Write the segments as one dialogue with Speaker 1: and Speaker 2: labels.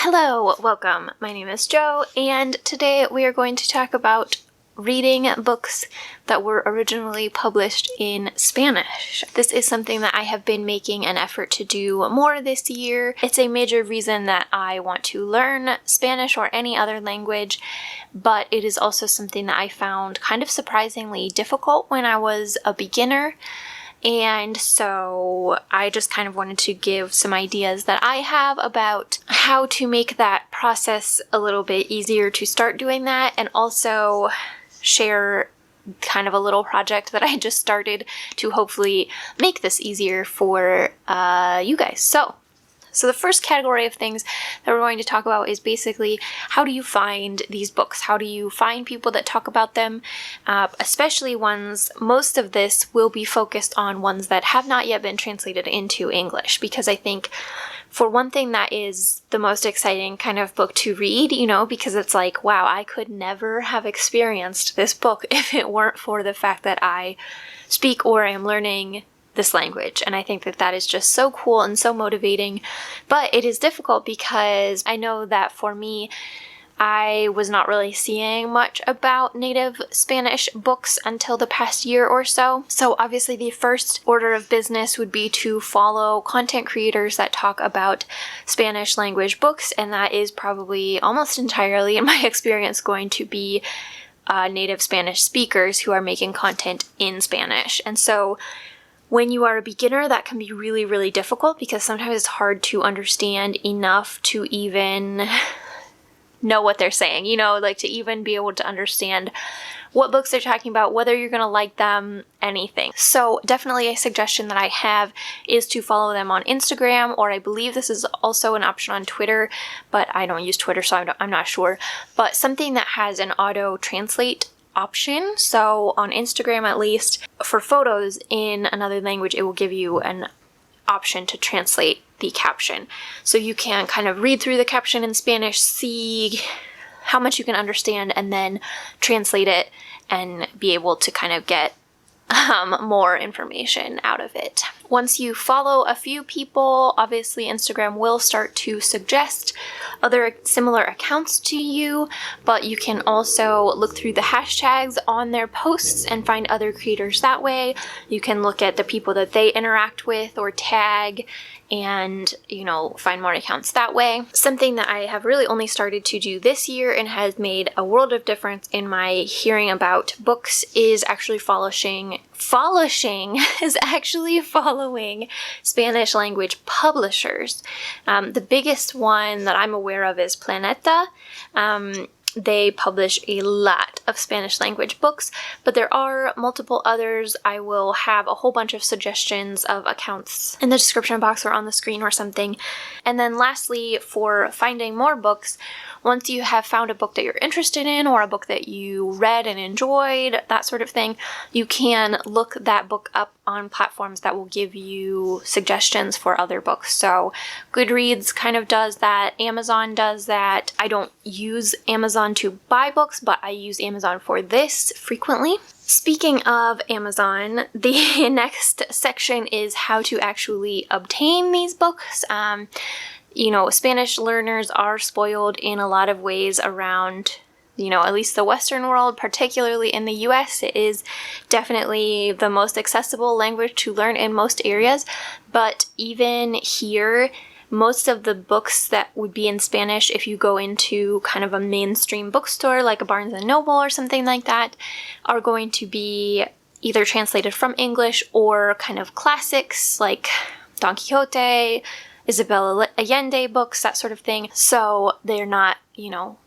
Speaker 1: Hello, welcome. My name is Jo, and today we are going to talk about reading books that were originally published in Spanish. This is something that I have been making an effort to do more this year. It's a major reason that I want to learn Spanish or any other language, but it is also something that I found kind of surprisingly difficult when I was a beginner. And so I just kind of wanted to give some ideas that I have about how to make that process a little bit easier to start doing that, and also share kind of a little project that I just started to hopefully make this easier for you guys. So the first category of things that we're going to talk about is basically how do you find these books? How do you find people that talk about them? Especially ones, most of this will be focused on ones that have not yet been translated into English, because I think for one thing that is the most exciting kind of book to read, because it's like, wow, I could never have experienced this book if it weren't for the fact that I speak or am learning this language. And I think that that is just so cool and so motivating. But it is difficult because I know that for me, I was not really seeing much about native Spanish books until the past year or so. So obviously the first order of business would be to follow content creators that talk about Spanish language books, and that is probably almost entirely, in my experience, going to be native Spanish speakers who are making content in Spanish. And so when you are a beginner, that can be really, really difficult because sometimes it's hard to understand enough to even know what they're saying, like to even be able to understand what books they're talking about, whether you're going to like them, anything. So definitely a suggestion that I have is to follow them on Instagram, or I believe this is also an option on Twitter, but I don't use Twitter, so I'm not sure. But something that has an auto translate option. So on Instagram, at least, for photos in another language, it will give you an option to translate the caption. So you can kind of read through the caption in Spanish, see how much you can understand, and then translate it and be able to kind of get more information out of it. Once you follow a few people, obviously Instagram will start to suggest other similar accounts to you, but you can also look through the hashtags on their posts and find other creators that way. You can look at the people that they interact with or tag and, find more accounts that way. Something that I have really only started to do this year and has made a world of difference in my hearing about books is actually following Spanish language publishers. The biggest one that I'm aware of is Planeta. They publish a lot of Spanish language books, but there are multiple others. I will have a whole bunch of suggestions of accounts in the description box or on the screen or something. And then lastly, for finding more books, once you have found a book that you're interested in or a book that you read and enjoyed, that sort of thing, you can look that book up on platforms that will give you suggestions for other books. So Goodreads kind of does that. Amazon does that. I don't use Amazon to buy books, but I use Amazon for this frequently. Speaking of Amazon, the next section is how to actually obtain these books. Spanish learners are spoiled in a lot of ways around, at least the Western world, particularly in the US. It is definitely the most accessible language to learn in most areas. But even here, most of the books that would be in Spanish, if you go into kind of a mainstream bookstore like a Barnes & Noble or something like that, are going to be either translated from English or kind of classics like Don Quixote, Isabel Allende books, that sort of thing. So they're not,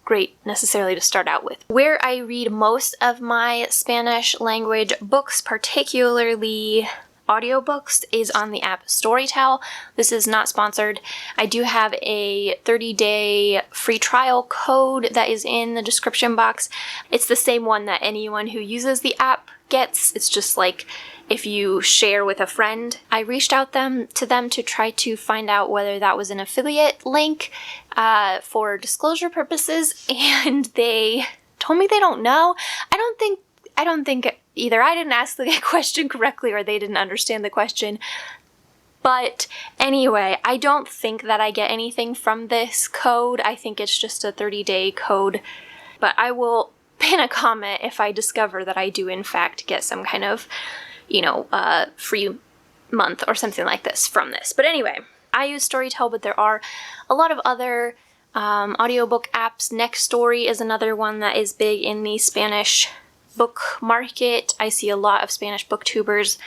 Speaker 1: great necessarily to start out with. Where I read most of my Spanish language books, particularly audiobooks, is on the app Storytel. This is not sponsored. I do have a 30-day free trial code that is in the description box. It's the same one that anyone who uses the app gets. It's just like if you share with a friend. I reached out to them to try to find out whether that was an affiliate link for disclosure purposes, and they told me they don't know. I don't think either I didn't ask the question correctly or they didn't understand the question, But anyway, I don't think that I get anything from this code. I think it's just a 30-day code, but I will pin a comment if I discover that I do in fact get some kind of, free month or something like this from this. But anyway, I use Storytel, but there are a lot of other audiobook apps. Next Story is another one that is big in the Spanish book market. I see a lot of Spanish booktubers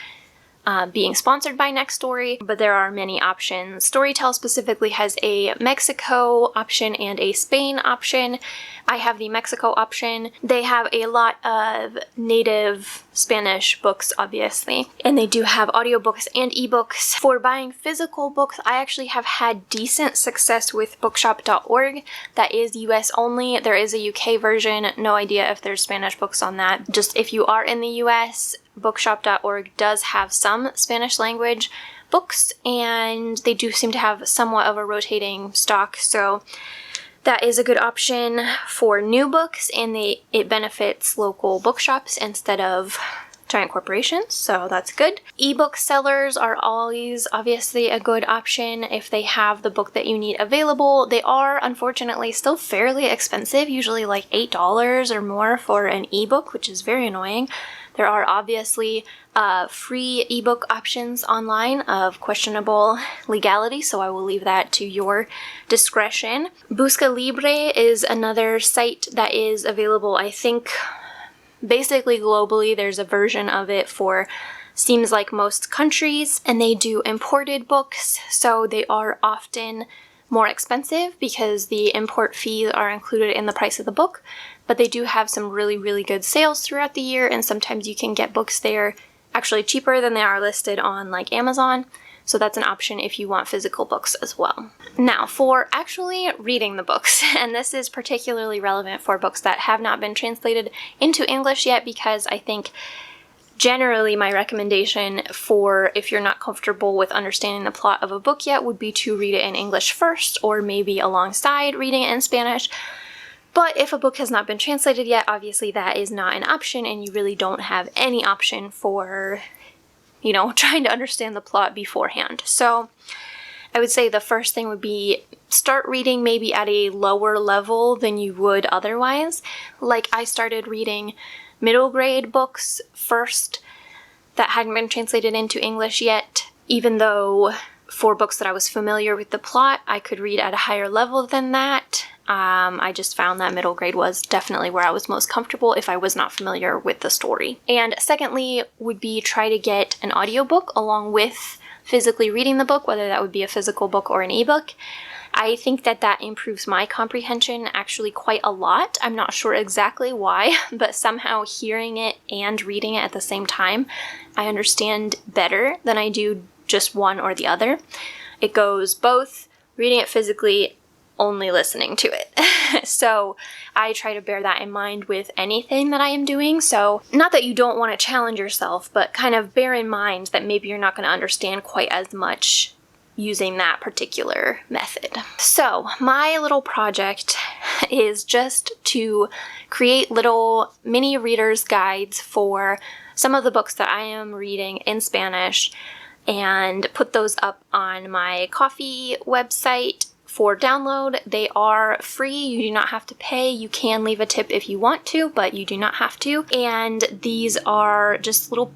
Speaker 1: being sponsored by Next Story, but there are many options. Storytel specifically has a Mexico option and a Spain option. I have the Mexico option. They have a lot of native Spanish books, obviously, and they do have audiobooks and ebooks. For buying physical books, I actually have had decent success with bookshop.org. That is US only. There is a UK version. No idea if there's Spanish books on that. Just if you are in the US, bookshop.org does have some Spanish language books, and they do seem to have somewhat of a rotating stock, so that is a good option for new books, and it benefits local bookshops instead of giant corporations, so that's good. Ebook sellers are always obviously a good option if they have the book that you need available. They are unfortunately still fairly expensive, usually like $8 or more for an ebook, which is very annoying. There are obviously free ebook options online of questionable legality, so I will leave that to your discretion. Busca Libre is another site that is available, I think, basically globally. There's a version of it for seems like most countries, and they do imported books, so they are often more expensive because the import fees are included in the price of the book, but they do have some really, really good sales throughout the year, and sometimes you can get books there actually cheaper than they are listed on like Amazon, so that's an option if you want physical books as well. Now, for actually reading the books, and this is particularly relevant for books that have not been translated into English yet, because I think generally my recommendation for if you're not comfortable with understanding the plot of a book yet would be to read it in English first, or maybe alongside reading it in Spanish. But if a book has not been translated yet, obviously that is not an option, and you really don't have any option for, trying to understand the plot beforehand. So I would say the first thing would be start reading maybe at a lower level than you would otherwise. Like, I started reading middle grade books first that hadn't been translated into English yet, even though for books that I was familiar with the plot, I could read at a higher level than that. I just found that middle grade was definitely where I was most comfortable if I was not familiar with the story. And secondly would be try to get an audiobook along with physically reading the book, whether that would be a physical book or an ebook. I think that improves my comprehension actually quite a lot. I'm not sure exactly why, but somehow hearing it and reading it at the same time, I understand better than I do just one or the other. It goes both reading it physically, only listening to it. So I try to bear that in mind with anything that I am doing. So not that you don't want to challenge yourself, but kind of bear in mind that maybe you're not going to understand quite as much using that particular method. So my little project is just to create little mini reader's guides for some of the books that I am reading in Spanish and put those up on my Ko-fi website for download. They are free. You do not have to pay. You can leave a tip if you want to, but you do not have to. And these are just little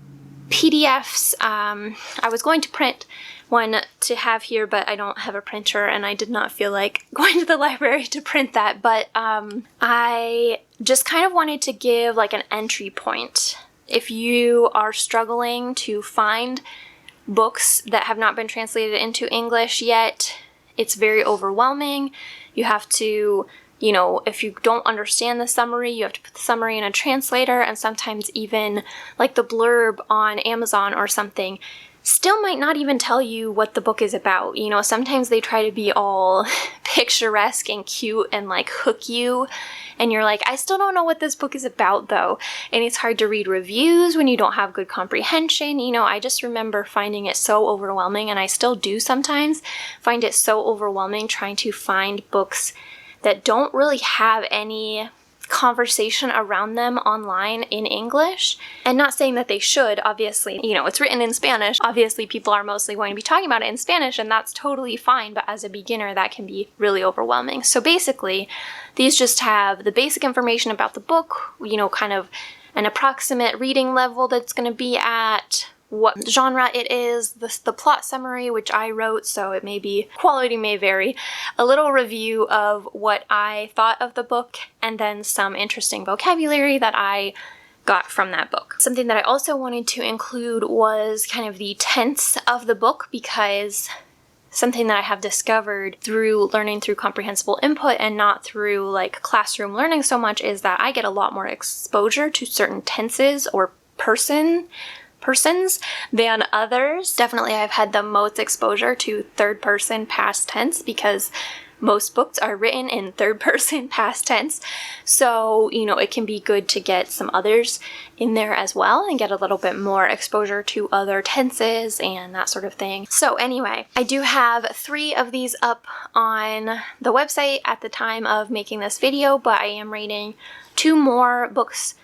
Speaker 1: PDFs. I was going to print one to have here, but I don't have a printer and I did not feel like going to the library to print that. But I just kind of wanted to give like an entry point. If you are struggling to find books that have not been translated into English yet, it's very overwhelming. You have to, if you don't understand the summary, you have to put the summary in a translator, and sometimes even like the blurb on Amazon or something still might not even tell you what the book is about. Sometimes they try to be all picturesque and cute and like hook you, and you're like, I still don't know what this book is about though. And it's hard to read reviews when you don't have good comprehension. I just remember finding it so overwhelming, and I still do sometimes find it so overwhelming trying to find books that don't really have any conversation around them online in English. And not saying that they should, obviously, you know, it's written in Spanish. Obviously, people are mostly going to be talking about it in Spanish, and that's totally fine, but as a beginner, that can be really overwhelming. So basically, these just have the basic information about the book, you know, kind of an approximate reading level that's going to be at, what genre it is, the plot summary, which I wrote, so it may be, quality may vary, a little review of what I thought of the book, and then some interesting vocabulary that I got from that book. Something that I also wanted to include was kind of the tense of the book, because something that I have discovered through learning through comprehensible input and not through like classroom learning so much is that I get a lot more exposure to certain tenses or persons than others. Definitely I've had the most exposure to third person past tense because most books are written in third person past tense. So, you know, it can be good to get some others in there as well and get a little bit more exposure to other tenses and that sort of thing. So anyway, I do have 3 of these up on the website at the time of making this video, but I am reading 2 more books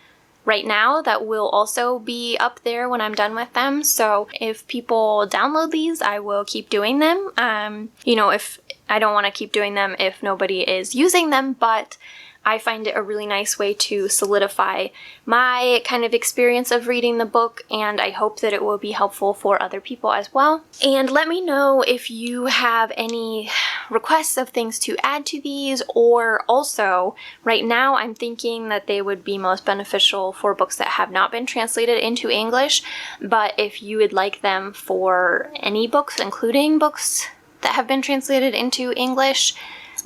Speaker 1: right now that will also be up there when I'm done with them. So if people download these, I will keep doing them. You know, if I don't want to keep doing them if nobody is using them, but I find it a really nice way to solidify my kind of experience of reading the book, and I hope that it will be helpful for other people as well. And let me know if you have any requests of things to add to these, or also, right now I'm thinking that they would be most beneficial for books that have not been translated into English, but if you would like them for any books, including books that have been translated into English,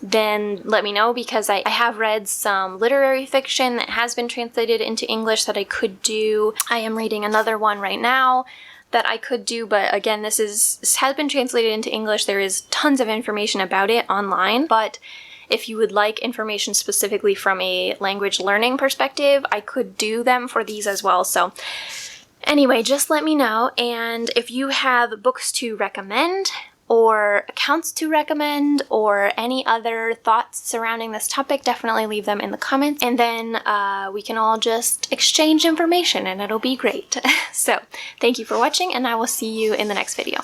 Speaker 1: then let me know, because I have read some literary fiction that has been translated into English that I could do. I am reading another one right now that I could do, but again, this has been translated into English. There is tons of information about it online, but if you would like information specifically from a language learning perspective, I could do them for these as well. So anyway, just let me know, and if you have books to recommend, or accounts to recommend, or any other thoughts surrounding this topic, definitely leave them in the comments, and then we can all just exchange information and it'll be great. So thank you for watching, and I will see you in the next video.